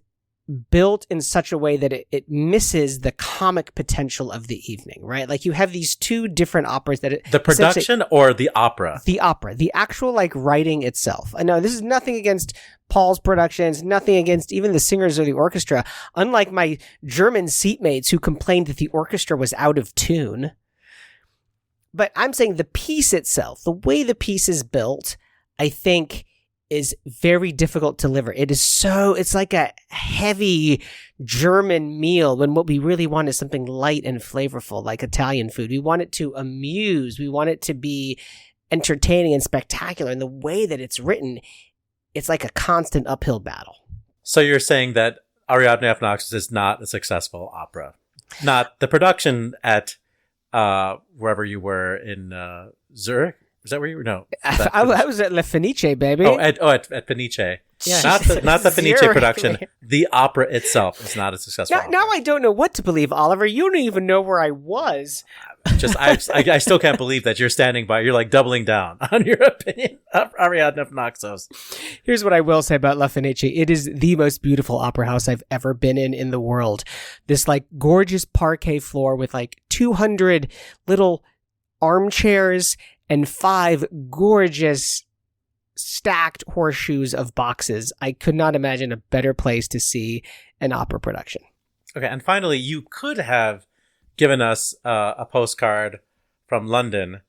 Speaker 3: built in such a way that it misses the comic potential of the evening, right? Like you have these two different operas
Speaker 4: the production or the opera?
Speaker 3: The opera, the actual like writing itself. I know this is nothing against Paul's productions, nothing against even the singers or the orchestra. Unlike my German seatmates who complained that the orchestra was out of tune. But I'm saying the piece itself, the way the piece is built, I think is very difficult to deliver. It's like a heavy German meal when what we really want is something light and flavorful, like Italian food. We want it to amuse. We want it to be entertaining and spectacular. And the way that it's written, it's like a constant uphill battle.
Speaker 4: So you're saying that Ariadne of Naxos is not a successful opera? Not the production at wherever you were in Zurich? Is that where you were? No.
Speaker 3: I was at La Fenice, baby.
Speaker 4: At Fenice.
Speaker 3: Yeah.
Speaker 4: Not the Fenice
Speaker 3: Zurich.
Speaker 4: production. The opera itself is not a successful opera.
Speaker 3: Now I don't know what to believe, Oliver. You don't even know where I was.
Speaker 4: I still can't believe that you're standing by. You're like doubling down on your opinion of Ariadne of Naxos.
Speaker 3: Here's what I will say about La Fenice. It is the most beautiful opera house I've ever been in the world. This like gorgeous parquet floor with like 200 little armchairs and 5 gorgeous stacked horseshoes of boxes. I could not imagine a better place to see an opera production.
Speaker 4: Okay, and finally, you could have given us a postcard from London,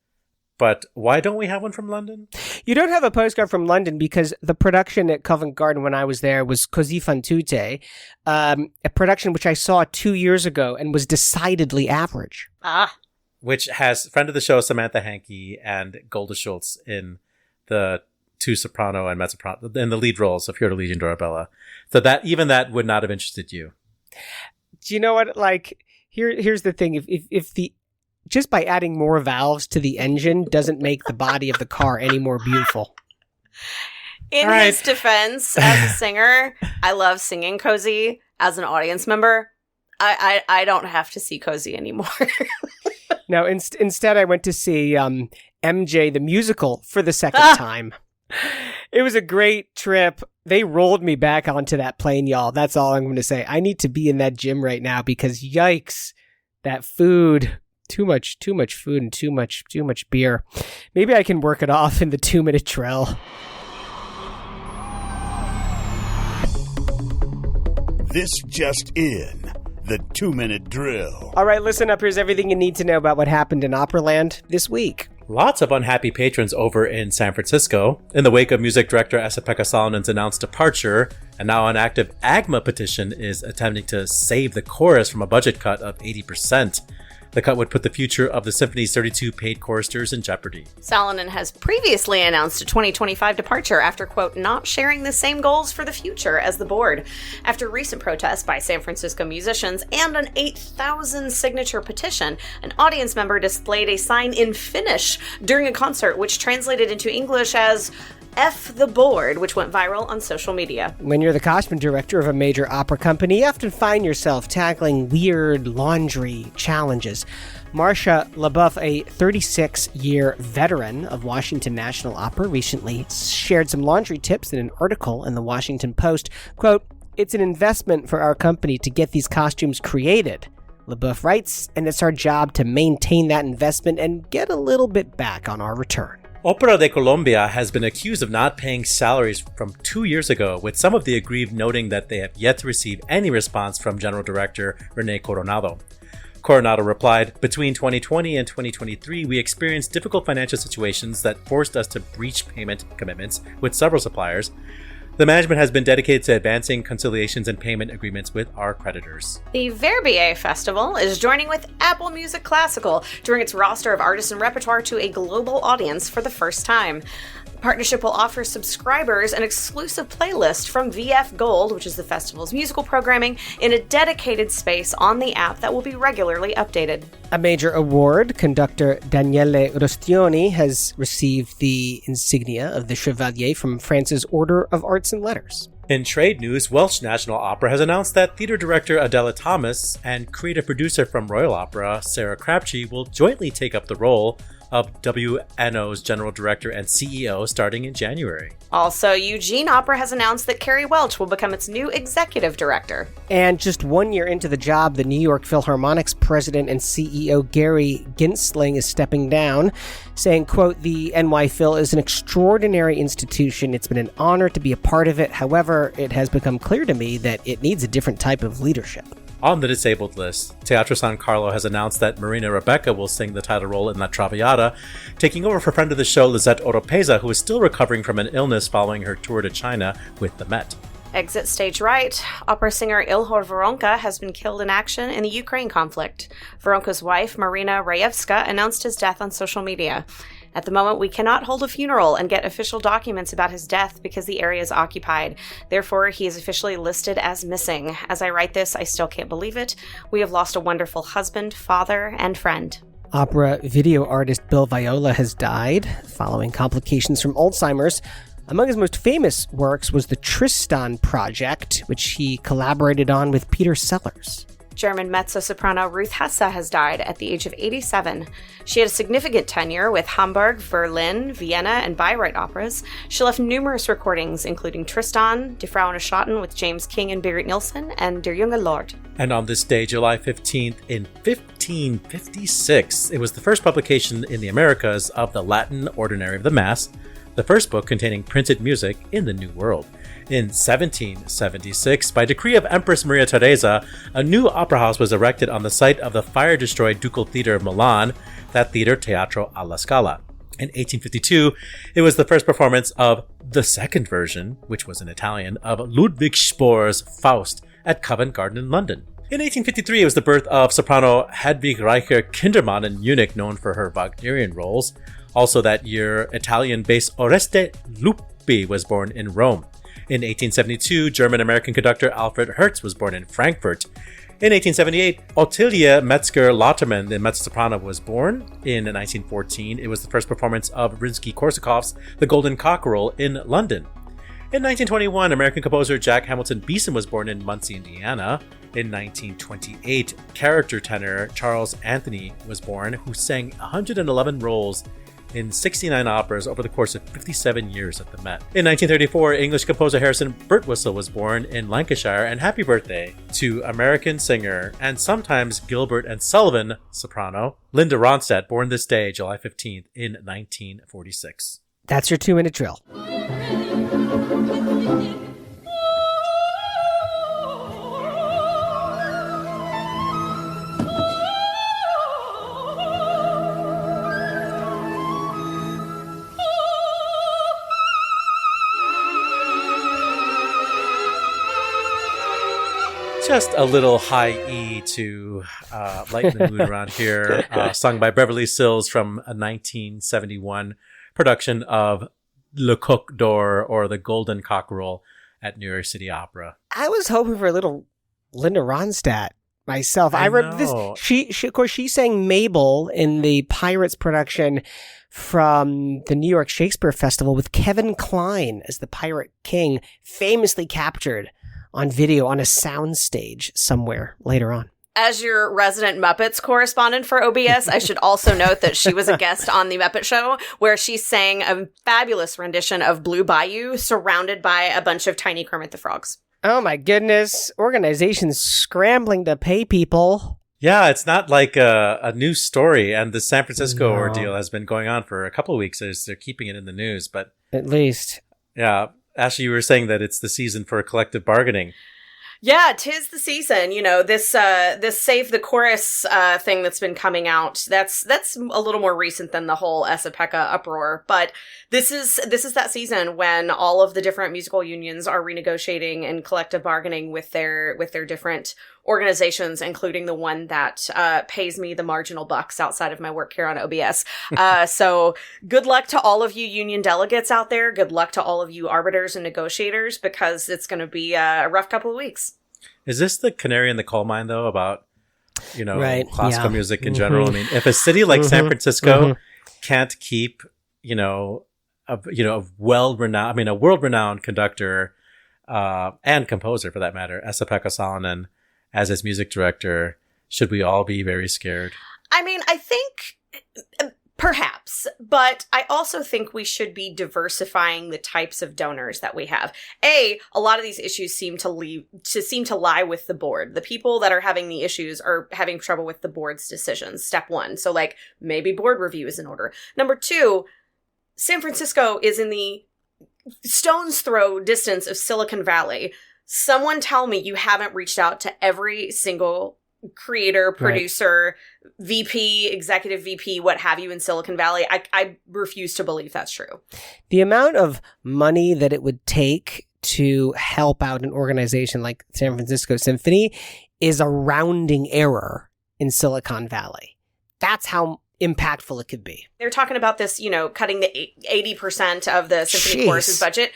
Speaker 4: but why don't we have one from London?
Speaker 3: You don't have a postcard from London because the production at Covent Garden when I was there was Così fan tutte, a production which I saw 2 years ago and was decidedly average.
Speaker 4: Which has friend of the show Samantha Hankey and Golda Schultz in the 2 soprano and mezzosoprano in the lead roles of Fiordaligi and Dorabella. So that would not have interested you.
Speaker 3: Do you know what? Like here's the thing: if the just by adding more valves to the engine doesn't make the body of the car any more beautiful.
Speaker 5: In his defense, as a singer, I love singing Cozy. As an audience member, I don't have to see Cozy anymore.
Speaker 3: No, instead I went to see MJ the musical for the second time. It was a great trip. They rolled me back onto that plane, y'all. That's all I'm going to say. I need to be in that gym right now because yikes, that food, too much food and too much beer. Maybe I can work it off in the 2-minute drill.
Speaker 1: This just in. The 2-minute drill.
Speaker 3: All right, listen up. Here's everything you need to know about what happened in Operaland this week.
Speaker 4: Lots of unhappy patrons over in San Francisco. In the wake of music director Esa-Pekka Salonen's announced departure, and now an active AGMA petition is attempting to save the chorus from a budget cut of 80%. The cut would put the future of the symphony's 32 paid choristers in jeopardy.
Speaker 5: Salonen has previously announced a 2025 departure after, quote, not sharing the same goals for the future as the board. After recent protests by San Francisco musicians and an 8,000 signature petition, an audience member displayed a sign in Finnish during a concert, which translated into English as F the board, which went viral on social media.
Speaker 3: When you're the costume director of a major opera company, you often find yourself tackling weird laundry challenges. Marcia LaBeouf, a 36-year veteran of Washington National Opera, recently shared some laundry tips in an article in the Washington Post. Quote, "It's an investment for our company to get these costumes created," LaBeouf writes, "and it's our job to maintain that investment and get a little bit back on our return."
Speaker 4: Opera de Colombia has been accused of not paying salaries from 2 years ago, with some of the aggrieved noting that they have yet to receive any response from General Director René Coronado. Coronado replied, "Between 2020 and 2023, we experienced difficult financial situations that forced us to breach payment commitments with several suppliers. The management has been dedicated to advancing conciliations and payment agreements with our creditors."
Speaker 5: The Verbier Festival is joining with Apple Music Classical to bring its roster of artists and repertoire to a global audience for the first time. Partnership will offer subscribers an exclusive playlist from VF Gold, which is the festival's musical programming, in a dedicated space on the app that will be regularly updated.
Speaker 3: A major award, conductor Daniele Rostioni has received the insignia of the Chevalier from France's Order of Arts and Letters.
Speaker 4: In trade news, Welsh National Opera has announced that theatre director Adela Thomas and creative producer from Royal Opera, Sarah Crabtree, will jointly take up the role of WNO's general director and CEO starting in January.
Speaker 5: Also, Eugene Opera has announced that Carrie Welch will become its new executive director.
Speaker 3: And just 1 year into the job, the New York Philharmonic's president and CEO Gary Gensling is stepping down, saying, quote, "The NY Phil is an extraordinary institution. It's been an honor to be a part of it. However, it has become clear to me that it needs a different type of leadership."
Speaker 4: On the disabled list, Teatro San Carlo has announced that Marina Rebecca will sing the title role in La Traviata, taking over for friend of the show Lizette Oropeza, who is still recovering from an illness following her tour to China with the Met.
Speaker 5: Exit stage right. Opera singer Ilhor Voronka has been killed in action in the Ukraine conflict. Voronka's wife, Marina Rayevska, announced his death on social media. At the moment, we cannot hold a funeral and get official documents about his death because the area is occupied. Therefore, he is officially listed as missing. As I write this, I still can't believe it. We have lost a wonderful husband, father, and friend.
Speaker 3: Opera video artist Bill Viola has died following complications from Alzheimer's. Among his most famous works was the Tristan Project, which he collaborated on with Peter Sellers.
Speaker 5: German mezzo-soprano Ruth Hesse has died at the age of 87. She had a significant tenure with Hamburg, Berlin, Vienna, and Bayreuth operas. She left numerous recordings, including Tristan, Die Frauen Schatten with James King and Berit Nielsen, and Der junge Lord.
Speaker 4: And on this day, July 15th, in 1556, it was the first publication in the Americas of the Latin Ordinary of the Mass, the first book containing printed music in the New World. In 1776, by decree of Empress Maria Theresa, a new opera house was erected on the site of the fire-destroyed Ducal Theatre of Milan, that theatre Teatro alla Scala. In 1852, it was the first performance of the second version, which was in Italian, of Ludwig Spohr's Faust at Covent Garden in London. In 1853, it was the birth of soprano Hedwig Reicher-Kindermann in Munich, known for her Wagnerian roles. Also that year, Italian bass Oreste Lupi was born in Rome. In 1872, German-American conductor Alfred Hertz was born in Frankfurt. In 1878, Ottilie Metzger-Lauterman, the mezzo-soprano, was born. In 1914, it was the first performance of Rimsky-Korsakov's The Golden Cockerel in London. In 1921, American composer Jack Hamilton Beeson was born in Muncie, Indiana. In 1928, character tenor Charles Anthony was born, who sang 111 roles in 69 operas over the course of 57 years at the Met. In 1934, English composer Harrison Birtwistle was born in Lancashire, and happy birthday to American singer and sometimes Gilbert and Sullivan soprano Linda Ronstadt, born this day, July 15th, in 1946.
Speaker 3: That's your 2-minute drill.
Speaker 4: Just a little high E to lighten the mood around here, sung by Beverly Sills from a 1971 production of Le Coq d'Or, or The Golden Cockerel, at New York City Opera.
Speaker 3: I was hoping for a little Linda Ronstadt myself. I read this. She, of course, she sang Mabel in the Pirates production from the New York Shakespeare Festival with Kevin Kline as the Pirate King, famously captured on video on a soundstage somewhere later on.
Speaker 5: As your resident Muppets correspondent for OBS, I should also note that she was a guest on the Muppet Show, where she sang a fabulous rendition of Blue Bayou, surrounded by a bunch of tiny Kermit the Frogs.
Speaker 3: Oh my goodness. Organizations scrambling to pay people.
Speaker 4: Yeah, it's not like a new story, and the San Francisco ordeal has been going on for a couple of weeks as they're keeping it in the news, but...
Speaker 3: At least.
Speaker 4: Yeah. Ashley, you were saying that it's the season for collective bargaining.
Speaker 5: Yeah, 'tis the season. You know, this Save the Chorus thing that's been coming out. That's a little more recent than the whole Esapeka uproar. But this is that season when all of the different musical unions are renegotiating and collective bargaining with their different organizations, including the one that pays me the marginal bucks outside of my work here on OBS. So good luck to all of you union delegates out there. Good luck to all of you arbiters and negotiators, because it's going to be a rough couple of weeks.
Speaker 4: Is this the canary in the coal mine, though, about, classical
Speaker 3: yeah.
Speaker 4: music in general? I mean, if a city like San Francisco can't keep, a world-renowned conductor and composer, for that matter, Esa-Pekka Salonen, as its music director, should we all be very scared?
Speaker 5: I mean, I think perhaps, but I also think we should be diversifying the types of donors that we have. A lot of these issues seem to lie with the board. The people that are having the issues are having trouble with the board's decisions. Step one. So like maybe board review is in order. Number two, San Francisco is in the stone's throw distance of Silicon Valley. Someone tell me you haven't reached out to every single creator, producer, VP, executive VP, what have you in Silicon Valley. I refuse to believe that's true.
Speaker 3: The amount of money that it would take to help out an organization like San Francisco Symphony is a rounding error in Silicon Valley. That's how impactful it could be.
Speaker 5: They're talking about this, cutting the 80% of the symphony chorus's budget.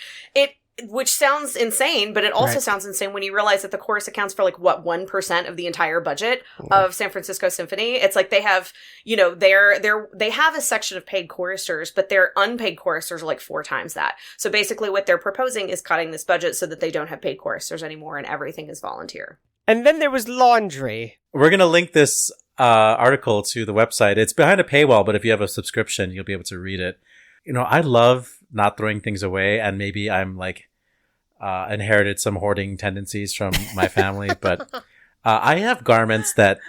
Speaker 5: Which sounds insane, but it also sounds insane when you realize that the chorus accounts for 1% of the entire budget of San Francisco Symphony. It's like they have, they have a section of paid choristers, but their unpaid choristers are 4 times that. So basically what they're proposing is cutting this budget so that they don't have paid choristers anymore and everything is volunteer.
Speaker 3: And then there was laundry.
Speaker 4: We're going to link this article to the website. It's behind a paywall, but if you have a subscription, you'll be able to read it. I love not throwing things away, and maybe I'm inherited some hoarding tendencies from my family, but I have garments that,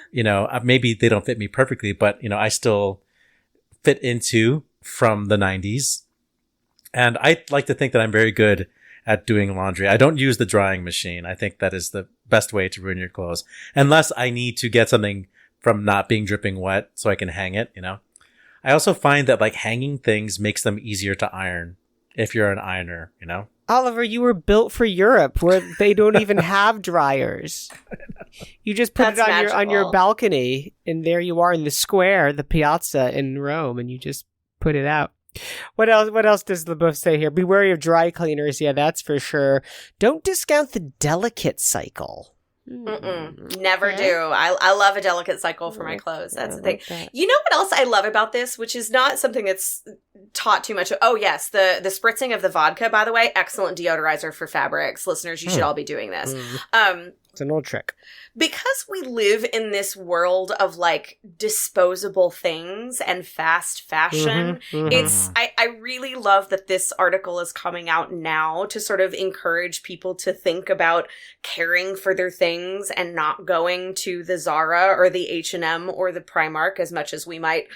Speaker 4: maybe they don't fit me perfectly, but, I still fit into from the 90s. And I like to think that I'm very good at doing laundry. I don't use the drying machine. I think that is the best way to ruin your clothes, unless I need to get something from not being dripping wet so I can hang it, I also find that hanging things makes them easier to iron if you're an ironer,
Speaker 3: Oliver, you were built for Europe, where they don't even have dryers. You just put it on your balcony, and there you are in the square, the piazza in Rome, and you just put it out. What else does the book say here? Be wary of dry cleaners. Yeah, that's for sure. Don't discount the delicate cycle.
Speaker 5: Never do. I love a delicate cycle for my clothes. That's the thing. You know what else I love about this, which is not something that's taught too much. Oh yes, the spritzing of the vodka, by the way, excellent deodorizer for fabrics. Listeners, you should all be doing this.
Speaker 3: It's an old trick.
Speaker 5: Because we live in this world of disposable things and fast fashion, I really love that this article is coming out now to sort of encourage people to think about caring for their things and not going to the Zara or the H&M or the Primark as much as we might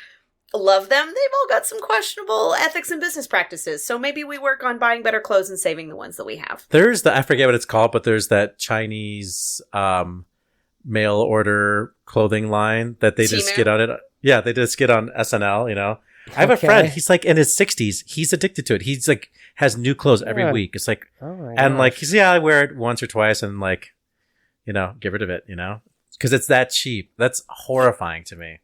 Speaker 5: love them. They've all got some questionable ethics and business practices. So maybe we work on buying better clothes and saving the ones that we have.
Speaker 4: There's I forget what it's called, but there's that Chinese mail order clothing line that they did a skit on it. Yeah, they did a skit on SNL, I have a friend, he's in his 60s. He's addicted to it. He's has new clothes every week. It's he's, I wear it once or twice and get rid of it, because it's that cheap. That's horrifying to me.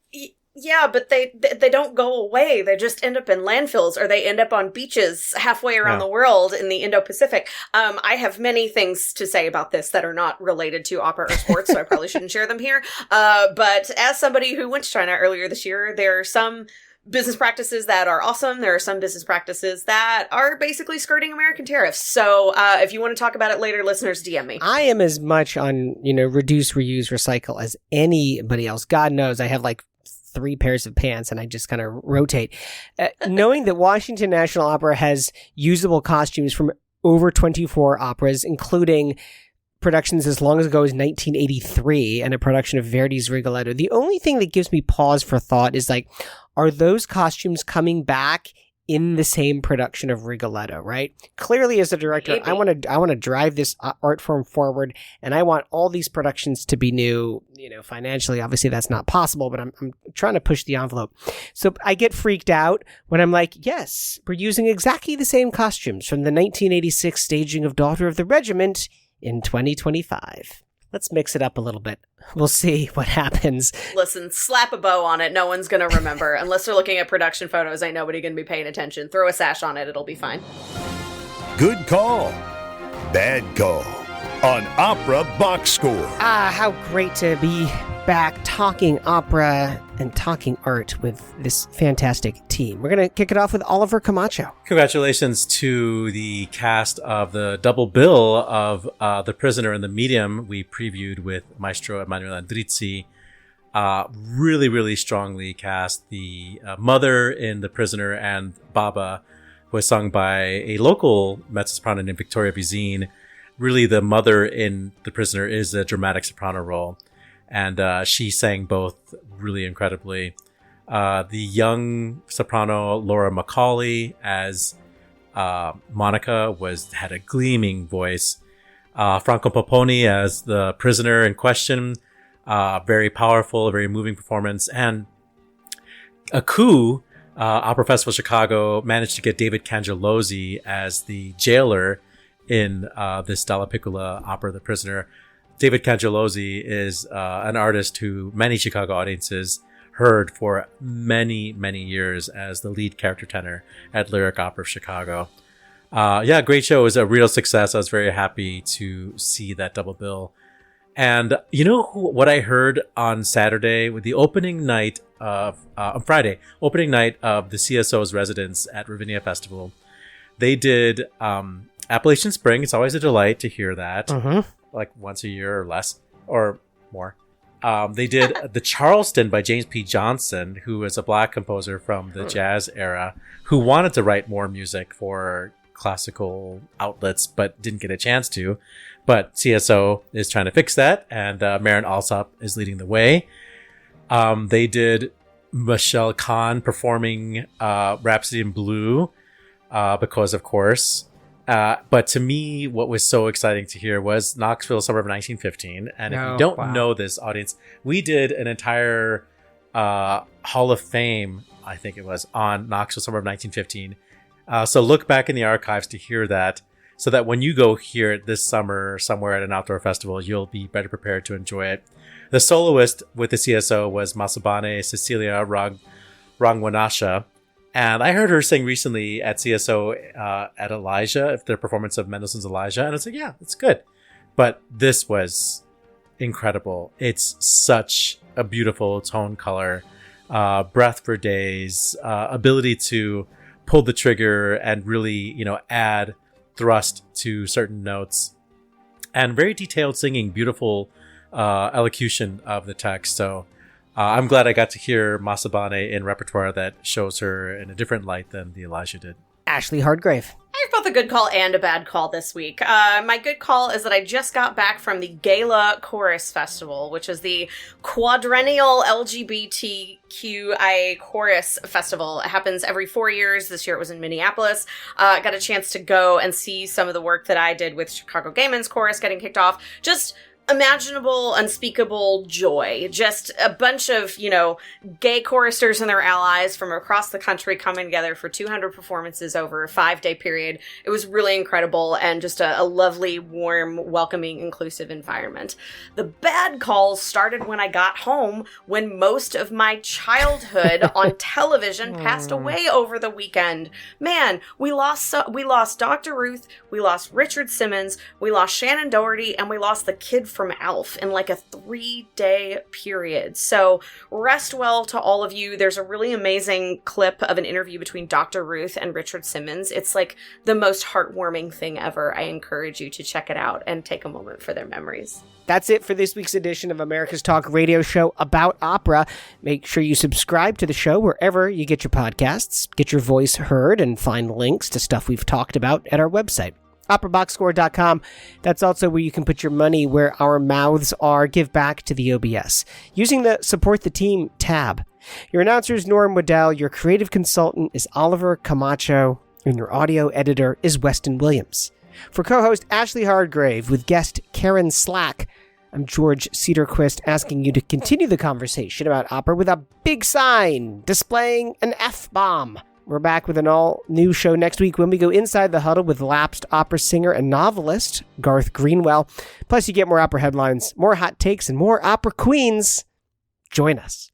Speaker 5: Yeah, but they don't go away. They just end up in landfills, or they end up on beaches halfway around the world in the Indo-Pacific. I have many things to say about this that are not related to opera or sports, so I probably shouldn't share them here. But as somebody who went to China earlier this year, there are some business practices that are awesome. There are some business practices that are basically skirting American tariffs. So if you want to talk about it later, listeners, DM me.
Speaker 3: I am as much on, reduce, reuse, recycle as anybody else. God knows I have 3 pairs of pants and I just kind of rotate. Knowing that Washington National Opera has usable costumes from over 24 operas, including productions as long ago as 1983 and a production of Verdi's Rigoletto. The only thing that gives me pause for thought is are those costumes coming back in the same production of Rigoletto, right? Clearly, as a director, maybe. I want to drive this art form forward, and I want all these productions to be new. Financially, obviously, that's not possible, but I'm trying to push the envelope. So I get freaked out when I'm yes, we're using exactly the same costumes from the 1986 staging of Daughter of the Regiment in 2025. Let's mix it up a little bit. We'll see what happens.
Speaker 5: Listen, slap a bow on it. No one's going to remember. Unless they're looking at production photos, ain't nobody going to be paying attention. Throw a sash on it. It'll be fine.
Speaker 1: Good call. Bad call on Opera Box Score.
Speaker 3: How great to be back talking opera and talking art with this fantastic team. We're going to kick it off with Oliver Camacho.
Speaker 4: Congratulations to the cast of the double bill of The Prisoner and The Medium we previewed with Maestro Emanuele Andrizzi. Really, really strongly cast. The mother in The Prisoner and Baba was sung by a local mezzo-soprano named Victoria Bizine. Really, the mother in The Prisoner is a dramatic soprano role. And she sang both really incredibly. The young soprano Laura Macaulay as Monica had a gleaming voice. Franco Poponi as the prisoner in question, very powerful, very moving performance. And Opera Festival Chicago managed to get David Cangellosi as the jailer in this Dalla Piccola opera, The Prisoner. David Cangellosi is an artist who many Chicago audiences heard for many, many years as the lead character tenor at Lyric Opera of Chicago. Great show. It was a real success. I was very happy to see that double bill. And you know what I heard on Saturday with the opening night of, on Friday, opening night of the CSO's residence at Ravinia Festival. They did Appalachian Spring. It's always a delight to hear that.
Speaker 3: Mm-hmm.
Speaker 4: Like once a year or less or more. They did The Charleston by James P. Johnson, who is a black composer from the jazz era, who wanted to write more music for classical outlets, but didn't get a chance to. But CSO is trying to fix that, and Marin Alsop is leading the way. They did Michelle Kahn performing Rhapsody in Blue, because of course. But to me, what was so exciting to hear was Knoxville Summer of 1915. And if you don't know this, audience, we did an entire Hall of Fame, I think it was, on Knoxville Summer of 1915. So look back in the archives to hear that, so that when you go hear it this summer somewhere at an outdoor festival, you'll be better prepared to enjoy it. The soloist with the CSO was Masabane Cecilia Rangwanasha. And I heard her sing recently at CSO at Elijah, their performance of Mendelssohn's Elijah. And I was like, yeah, it's good. But this was incredible. It's such a beautiful tone color, breath for days, ability to pull the trigger and really, add thrust to certain notes. And very detailed singing, beautiful elocution of the text. So I'm glad I got to hear Masabane in repertoire that shows her in a different light than the Elijah did.
Speaker 3: Ashley Hardgrave.
Speaker 5: I have both a good call and a bad call this week. My good call is that I just got back from the Gala Chorus Festival, which is the quadrennial LGBTQIA Chorus Festival. It happens every 4 years. This year it was in Minneapolis. I got a chance to go and see some of the work that I did with Chicago Gay Men's Chorus getting kicked off. Just imaginable, unspeakable joy. Just a bunch of, gay choristers and their allies from across the country coming together for 200 performances over a 5-day period. It was really incredible and just a lovely, warm, welcoming, inclusive environment. The bad calls started when I got home, when most of my childhood on television passed away over the weekend. Man, we lost Dr. Ruth, we lost Richard Simmons, we lost Shannon Doherty, and we lost the kid from Alf in like a 3-day period. So rest well to all of you. There's a really amazing clip of an interview between Dr. Ruth and Richard Simmons. It's like the most heartwarming thing ever. I encourage you to check it out and take a moment for their memories.
Speaker 3: That's it for this week's edition of America's Talk radio show about opera. Make sure you subscribe to the show wherever you get your podcasts, get your voice heard, and find links to stuff we've talked about at our website, operaboxscore.com. That's also where you can put your money where our mouths are. Give back to the OBS using the Support the Team tab. Your announcer is Norm Waddell. Your creative consultant is Oliver Camacho. And your audio editor is Weston Williams. For co-host Ashley Hardgrave with guest Karen Slack, I'm George Cedarquist, asking you to continue the conversation about opera with a big sign displaying an F-bomb We're back with an all-new show next week when we go Inside the Huddle with lapsed opera singer and novelist Garth Greenwell. Plus, you get more opera headlines, more hot takes, and more opera queens. Join us.